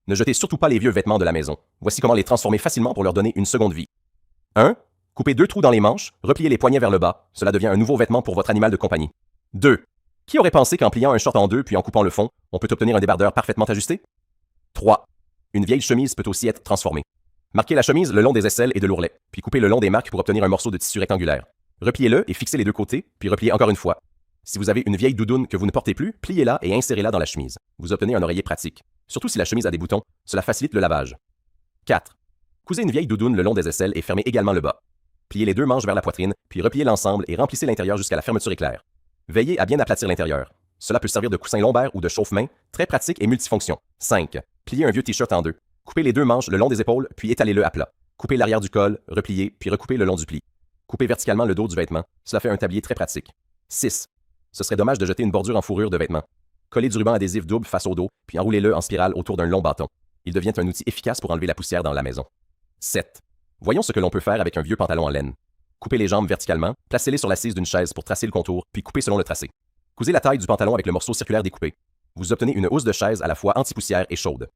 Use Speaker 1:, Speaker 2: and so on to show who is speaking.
Speaker 1: Ne jetez surtout pas les vieux vêtements de la maison. Voici comment les transformer facilement pour leur donner une seconde vie. 1. Coupez 2 trous dans les manches, repliez les poignets vers le bas. Cela devient un nouveau vêtement pour votre animal de compagnie. 2. Qui aurait pensé qu'en pliant un short en deux puis en coupant le fond, on peut obtenir un débardeur parfaitement ajusté? 3. Une vieille chemise peut aussi être transformée. Marquez la chemise le long des aisselles et de l'ourlet, puis coupez le long des marques pour obtenir un morceau de tissu rectangulaire. Repliez-le et fixez les deux côtés, puis repliez encore une fois. Si vous avez une vieille doudoune que vous ne portez plus, pliez-la et insérez-la dans la chemise. Vous obtenez un oreiller pratique. Surtout si la chemise a des boutons, cela facilite le lavage. 4. Cousez une vieille doudoune le long des aisselles et fermez également le bas. Pliez les deux manches vers la poitrine, puis repliez l'ensemble et remplissez l'intérieur jusqu'à la fermeture éclair. Veillez à bien aplatir l'intérieur. Cela peut servir de coussin lombaire ou de chauffe-main, très pratique et multifonction. 5. Pliez un vieux t-shirt en deux. Coupez les deux manches le long des épaules, puis étalez-le à plat. Coupez l'arrière du col, repliez, puis recoupez le long du pli. Coupez verticalement le dos du vêtement. Cela fait un tablier très pratique. 6. Ce serait dommage de jeter une bordure en fourrure de vêtement. Collez du ruban adhésif double face au dos, puis enroulez-le en spirale autour d'un long bâton. Il devient un outil efficace pour enlever la poussière dans la maison. 7. Voyons ce que l'on peut faire avec un vieux pantalon en laine. Coupez les jambes verticalement, placez-les sur l'assise d'une chaise pour tracer le contour, puis coupez selon le tracé. Cousez la taille du pantalon avec le morceau circulaire découpé. Vous obtenez une housse de chaise à la fois anti-poussière et chaude.